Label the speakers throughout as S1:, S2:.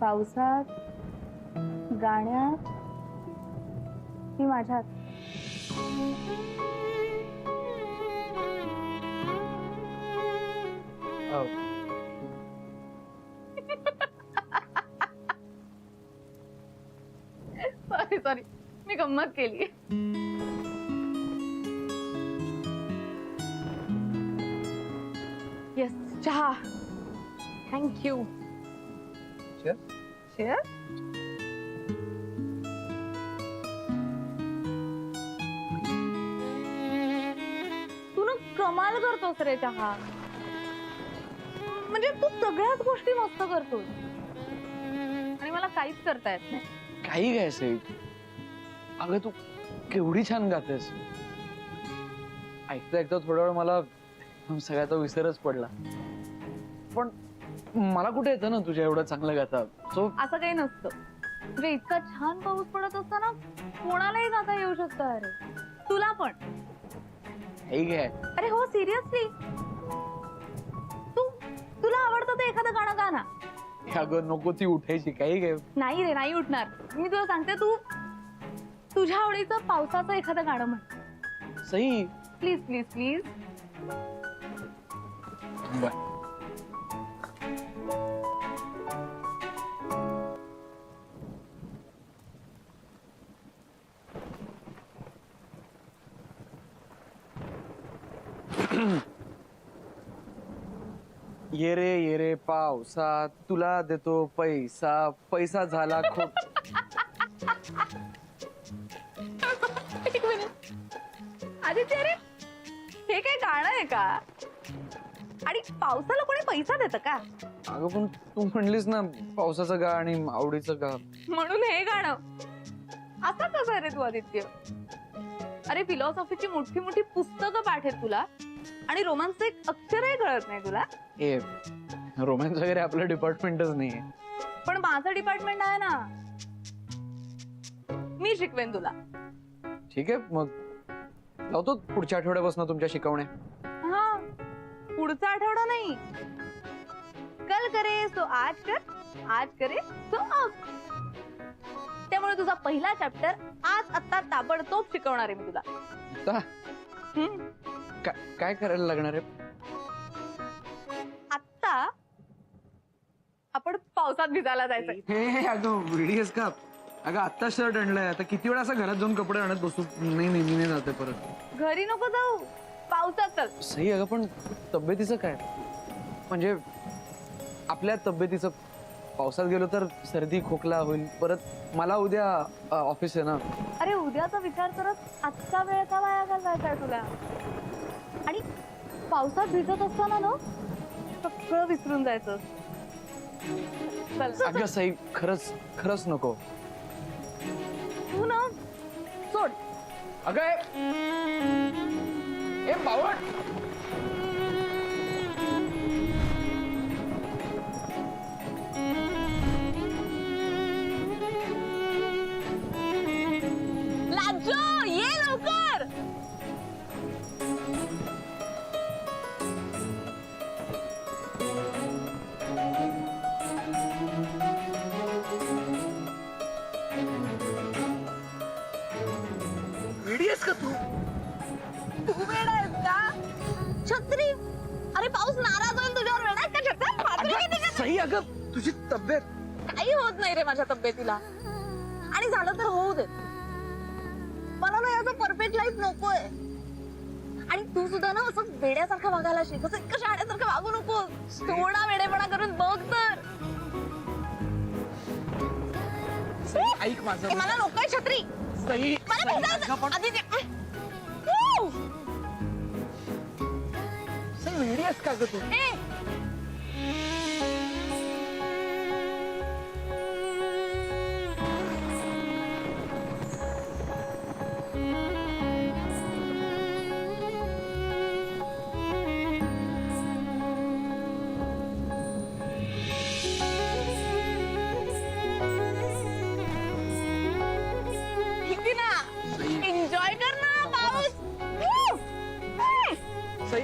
S1: पावसात, गाण्यात की माझ्यात? सॉरी सॉरी, मी गंमत केली. येस, चहा. थँक्यू. शेअर. तू ना कमाल करतोस रे चहा. म्हणजे तू सगळ्याच गोष्टी मस्त करतोस आणि मला काहीच करता येत नाही.
S2: काही काय सई, अगं तू केवढी छान गातेस. ऐकता ऐकता थोडा वेळ मला सगळ्याचा विसरच पडला. पण मला कुठे येतं ना तुझ्या एवढं चांगलं गाता. सो
S1: असं काही नसतं. म्हणजे इतका छान पाऊस पडत असताना कोणालाही गाता येऊ शकतं. अरे तुला पण.
S2: ठीक आहे.
S1: अरे हो, सिरियसली. तुला आवडतं तर एखादं गाणं गा ना.
S2: अगं नको ती उठायची. काही काय
S1: नाही रे, नाही उठणार. मी तुला सांगते, तू तुझ्या आवडीचं पावसाचं एखादं गाणं म्हण.
S2: सई.
S1: Please please please.
S2: ये रे पावसा, तुला देतो पैसा, पैसा झाला खूप.
S1: आदित्य, अरे हे काय गाणं आहे का? आणि पावसाला कोणी पैसा देतं का?
S2: अगं पण तू म्हणलीस ना पावसाचं गा आणि आवडीचं गा,
S1: म्हणून हे गाणं. असा कसा रे तू आदित्य? अरे फिलॉसॉफीची मोठी मोठी पुस्तकं पाठ आहेत तुला आणि रोमांसचं एक अक्षरही कळत नाही तुला.
S2: ए रोमॅन्स वगैरे आपलं डिपार्टमेंटच नाहीये.
S1: पण माझं डिपार्टमेंट आहे ना. मी शिकवेन तुला.
S2: ठीक आहे, मग लावतो पुढच्या आठवड्यापासून तुमच्या शिकवण्या.
S1: हा, पुढचा आठवडा नाही. कल करे सो आज कर, आज करे सो अब. त्यामुळे तुझा पहिला चॅप्टर आज आत्ता ताबडतोब शिकवणार आहे मी तुला.
S2: आता काय करायला लागणार आहे?
S1: आत्ता आपण पावसात भिजायला जायचंय.
S2: हे अगं वेडीस का? अगं आत्ता शर्ट आणलाय, आता किती वेळा असं घरात जाऊन कपडे आणत बसू? नाही नेहमी नाही जाते परत.
S1: घरी नको जाऊ, पावसात चल.
S2: सही. अगं पण तब्येतीचं काय? म्हणजे आपल्या तब्येतीचं. पावसात गेलो तर सर्दी खोकला होईल. परत मला उद्या ऑफिस आहे ना.
S1: अरे उद्याचा विचार करत आजचा वेळ का वाया घालवायचा तुला? आणि पावसात भिजत असताना ना सगळं विसरून जायचं. चल.
S2: अगं सई, खरंच खरंच नको.
S1: तू ना सोड.
S2: अगं ए बावट.
S1: लाजो, ये लवकर.
S2: वेडीस का तू?
S1: तू वेडा आहेस का? छत्री. अरे पाऊस नाराज होईल तुझ्यावर. वेडा आहेस का छत्री? पातळी किती का?
S2: सई अगं तुझी तब्येत.
S1: काही होत नाही रे माझ्या तब्येतीला. आणि झालं तर होऊ दे. मला ना याचं परफेक्ट लाईफ नकोय. आणि तू सुद्धा ना असं वेड्यासारखं वागायला शिक. असं इतकं शाळेसारखं वागू नको. थोडा वेडेपणा करून बघ तर.
S2: ऐक माझं.
S1: मला नकोय छत्री.
S2: सई.
S1: मला भिजायचं. आदित्य.
S2: सई वेडीस का ग तू?
S1: ए, एन्जॉय कर ना पाऊस.
S2: सई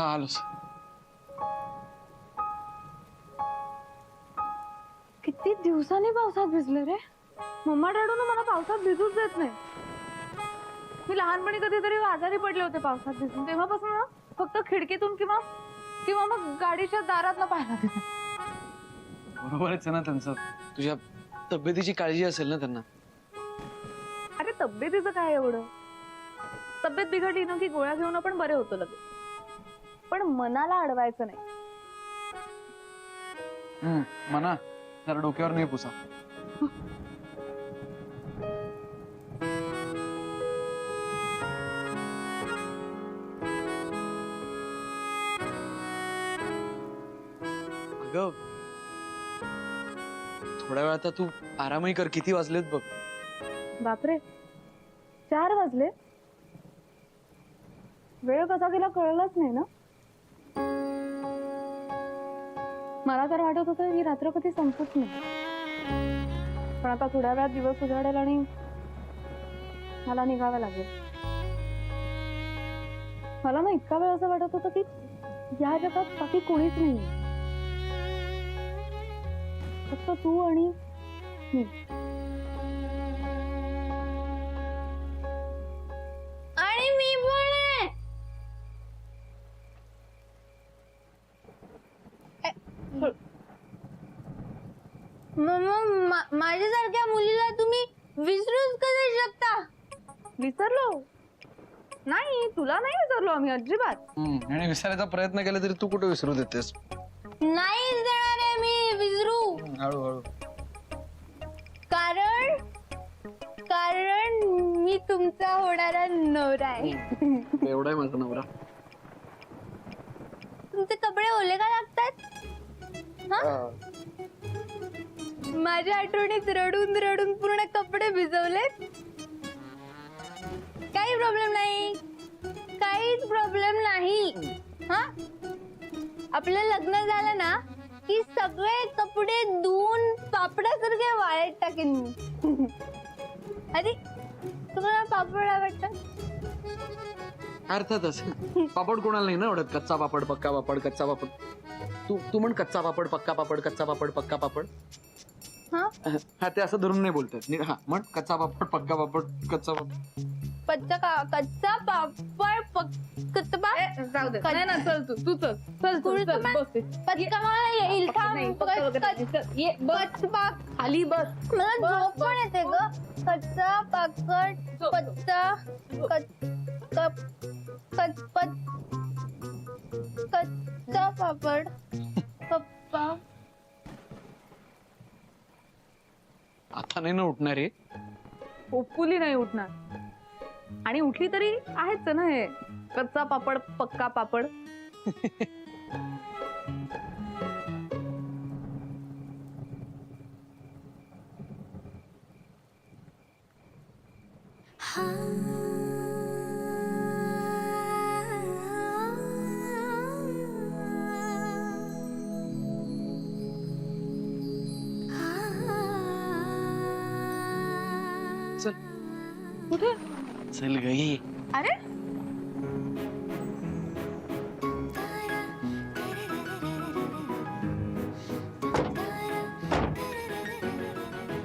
S2: आलोच.
S1: किती दिवसांनी पावसात भिजले रे. मम्मा डॅडून मला पावसात भिजूच देत नाही. मी लहानपणी कधीतरी आजारी पडले होते पावसात भिजून. तेव्हापासून ना फक्त खिडकीतून किंवा किंवा मग गाडीच्या दारात पाहायला देते.
S2: बरोबरच आहे ना त्यांचं. तुझ्या तब्येतीची काळजी असेल ना त्यांना.
S1: अरे तब्येतीचं काय एवढं. तब्येत बिघडली ना की गोळ्या घेऊन आपण बरे होतो लगेच. पण मनाला अडवायचं नाही.
S2: म्हणा जरा डोक्यावर नाही पुसा. अगं थोड्या वेळ आता तू आरामही कर. किती वाजलेत बघ.
S1: बापरे 4 वाजले. वेळ कसा गेला कळलंच नाही ना. मला तर वाटत होतं ही रात्र कधी संपूच नाही. पण आता थोड्या वेळात दिवस उजाडेल आणि मला निघावं लागेल. मला ना इतका वेळ असं वाटत होतं की या जगात बाकी कोणीच नाही. फक्त तू आणि मी. आणि मी पण आहे. माझ्यासारख्या मुलीला तुम्ही विसरूच कसे शकता. विसरलो नाही. तुला नाही विसरलो आम्ही अजिबात.
S2: आणि विसरायचा प्रयत्न केला तरी तू कुठे विसरू देतेस.
S1: नाही देणार आहे मी विसरू.
S2: हळूहळू.
S1: कारण मी तुमचा होणारा नवरा आहे.
S2: एवढा आहे माझा नवरा.
S1: तुमचे कपडे ओले का लागतात. माझ्या आठवणीत रडून रडून पूर्ण कपडे भिजवलेत. काही प्रॉब्लेम नाही. काहीच प्रॉब्लेम नाही. हा आपलं लग्न झालं ना की सगळे कपडे धुवून पापडासारखे वाळत टाकेन मी. आधी तुम्हाला पापड आवडतं.
S2: अर्थातच. पापड कोणाला नाही ना आवडत. कच्चा पापड पक्का पापड कच्चा पापड. तू म्हण कच्चा पापड पक्का पापड कच्चा पापड पक्का पापड. हा ते असं धरून नाही बोलतात. हा म्हण कच्चा पापड पक्का पापड कच्चा पापड.
S1: कच्चा पापड जाऊ दे. नाही ना चल तू चल पटका मला येईल. खाली बस. मला झोप पण येते ग. कच्चा पापड कच्चा पापड पप्पा.
S2: आता नाही ना उठणार आहे.
S1: होपफुली नाही उठणार. आणि उठली तरी आहेच ना हे कच्चा पापड पक्का पापड.
S2: चल
S1: कुठे.
S2: चल गई.
S1: अरे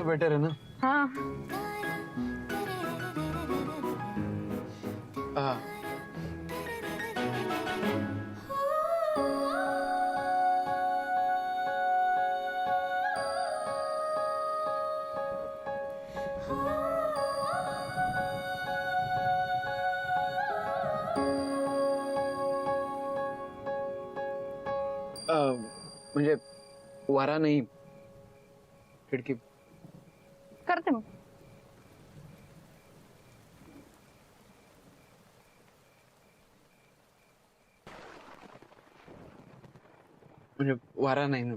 S2: बेटर आहे ना.
S1: हा
S2: हा. म्हणजे वारा नाही. खिडकी
S1: करते मग.
S2: म्हणजे वारा नाही ना.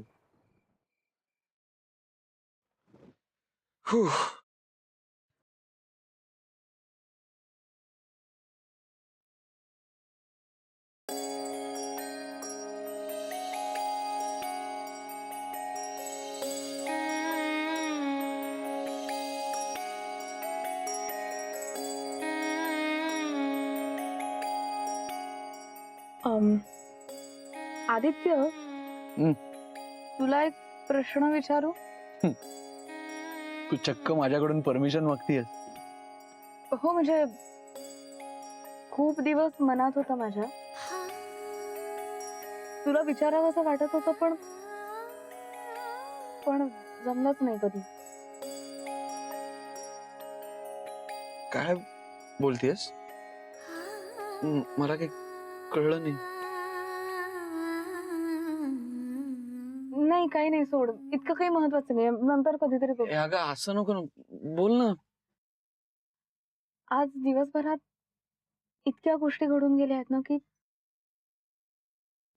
S1: आदित्य, तुला एक प्रश्न विचारू?
S2: तू चक्क माझ्याकडून परमिशन मागतीयस?
S1: हो, म्हणजे खूप दिवस मनात होता माझ्या, तुला विचारावं असं वाटत होतं, पण जमलंच नाही कधी.
S2: काय बोलतेस? मला काही कळलं नाही.
S1: नाही, काही नाही, सोड. इतकं काही महत्वाचं नाही, नंतर कधीतरी बघू.
S2: अगं असं नको ना, बोल ना.
S1: आज दिवसभरात इतक्या गोष्टी घडून गेल्या आहेत ना की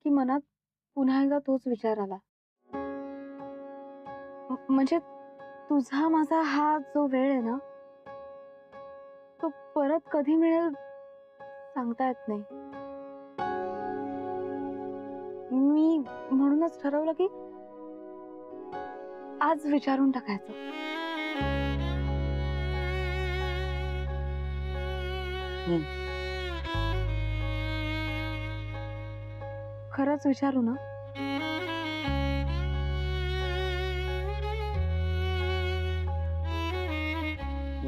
S1: मनात पुन्हा एकदा तोच विचार आला. म्हणजे तुझा माझा हा जो वेळ आहे ना, तो परत कधी मिळेल सांगता येत नाही. मी म्हणूनच ठरवलं की आज विचारून टाकायचं. खरंच विचारू ना?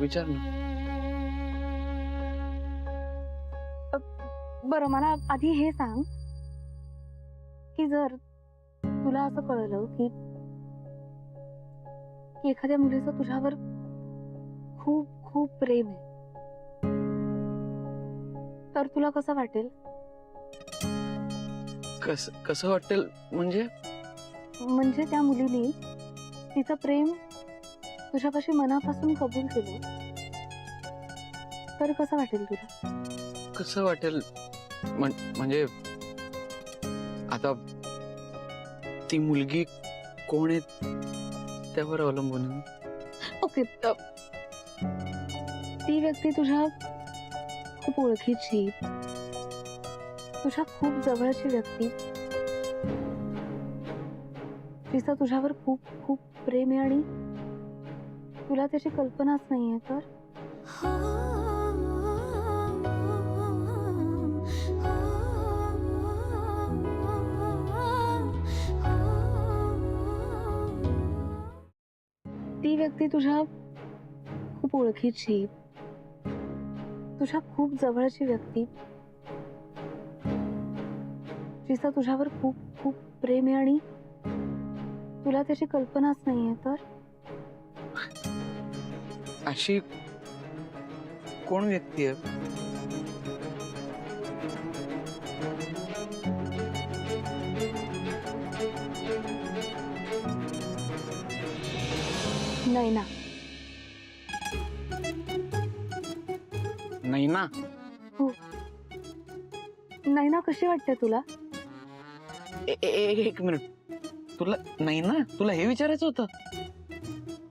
S2: विचार ना.
S1: बरं, मला आधी हे सांग की जर तुला असं कळलं की एखाद्या मुलीचं तुझ्यावर खूप खूप प्रेम आहे, तर तुला कसं वाटेल?
S2: कसं वाटेल म्हणजे?
S1: म्हणजे त्या मुलीने तिचं प्रेम तुझ्यापाशी मनापासून कबूल केलं, तर कसं वाटेल तुला?
S2: कसं वाटेल म्हणजे आता ती मुलगी कोण आहे त्यावर अवलंबून आहे.
S1: ओके, ती व्यक्ती तुझ्या खूप ओळखीची, तुझ्या खूप जवळची व्यक्ती, तिचं तुझ्यावर खूप खूप प्रेम आहे आणि तुला त्याची कल्पनाच नाहीये, तर ती व्यक्ती तुझ्या खूप ओळखीची, तुझ्या खूप जवळची व्यक्ती, तिचं तुझ्यावर खूप खूप प्रेम आहे आणि तुला त्याची कल्पनाच नाहीये, तर
S2: अशी कोण व्यक्ती आहे?
S1: नैना.
S2: नैना?
S1: हो. नैना कशी वाटते तुला?
S2: एक मिनिट, तुला नैना, तुला हे विचारायचं होतं?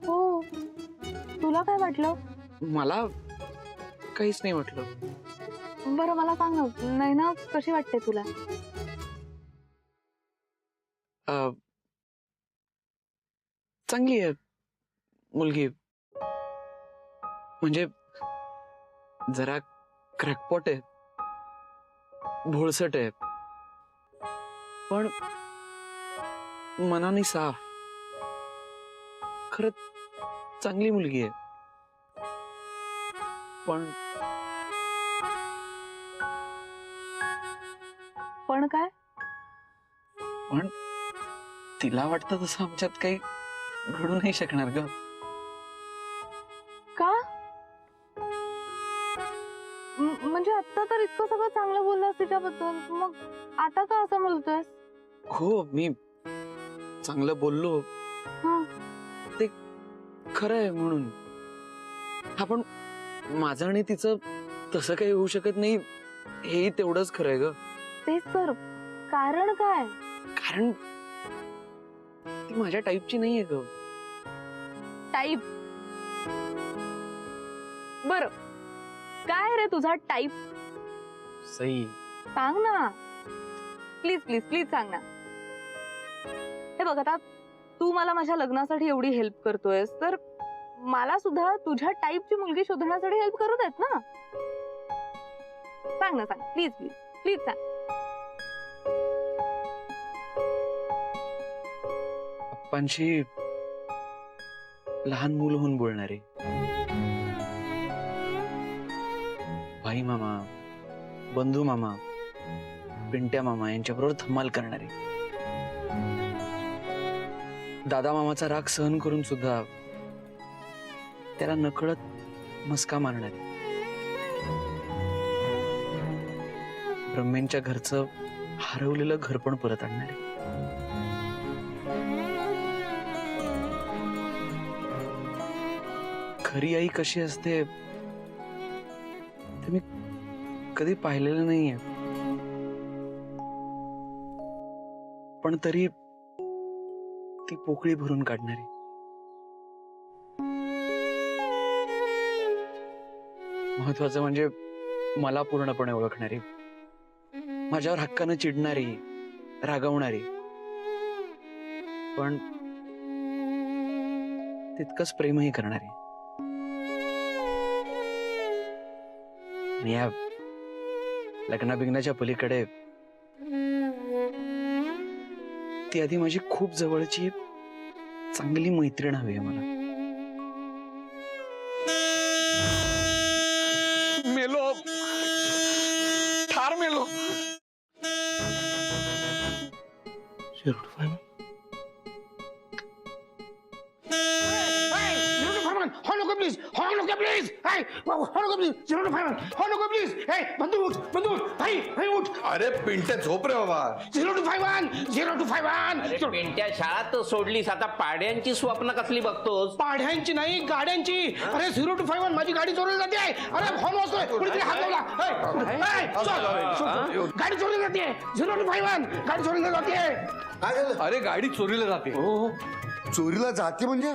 S1: हो. तुला काय वाटलं?
S2: मला काहीच नाही वाटलं.
S1: बरं, मला सांग ना, नैना कशी वाटते तुला?
S2: चांगली आहे मुलगी, म्हणजे जरा क्रॅकपॉट आहे, भोळसट आहे, पण मनाने साफ. खरंच चांगली मुलगी आहे,
S1: पण काय?
S2: पण तिला वाटतं तसं आमच्यात काही घडू नाही शकणार ग.
S1: का? म्हणजे आता तर इतकं सगळं चांगलं बोललास तिच्याबद्दल, मग आता का असं बोलतोयस?
S2: हो, मी चांगलं बोललो
S1: हा.
S2: ते खरं आहे म्हणून. हा, पण माझं आणि तिचं तसं काही होऊ शकत नाही हे तेवढंच खरंय ग.
S1: तेच तर, कारण काय?
S2: कारण ती माझ्या टाईपची नाहीये ग.
S1: टाईप? बर, काय रे तुझा टाईप?
S2: सई,
S1: सांग ना, प्लीज प्लीज प्लीज सांग ना. हे बघ, आता तू मला माझ्या लग्नासाठी एवढी हेल्प करतोयस, तर मला सुद्धा तुझ्या टाईपची मुलगी शोधण्यासाठी हेल्प करू देत ना. सांग ना, सांग, प्लीज प्लीज प्लीज सांग.
S2: पप्पांशी लहान मूल होऊन बोलणारे, भाई मामा, बंधू मामा, पिंट्या मामा यांच्याबरोबर धमाल करणारे, दादा मामाचा राग सहन करून सुद्धा त्याला नकळत मस्का मारणारे, ब्रह्मेंच्या घरचं हरवलेलं घर पण परत आणणारे, खरी आई कशी असते ते मी कधी पाहिलेलं नाहीये, पण तरी ती पोकळी भरून काढणारी, महत्वाचं म्हणजे मला पूर्णपणे ओळखणारी, माझ्यावर हक्कानं चिडणारी, रागवणारी, पण तितकंच प्रेमही करणारी. आणि या लग्नाबिग्नाच्या पलीकडे ती आधी माझी खूप जवळची चांगली मैत्रीण हवी आहे मला. मेलो, ठार मेलो.
S3: प्लीज उठ.
S4: अरे पिंट्या झोप रे बाबा.
S3: 025
S5: अरे पिंट्या शाळा तर सोडलीस, आता पाड्यांची स्वप्न कसली बघतोस?
S3: पाढ्यांची नाही गाड्यांची. अरे 0251 माझी गाडी चोरली जाते. अरे फोन वाजतोय, कुणीतरी हात लावला. गाडी चोरली जाते. 0251 गाडी चोरली जाते.
S4: अरे गाडी चोरीला जाते.
S6: चोरीला जाते म्हणजे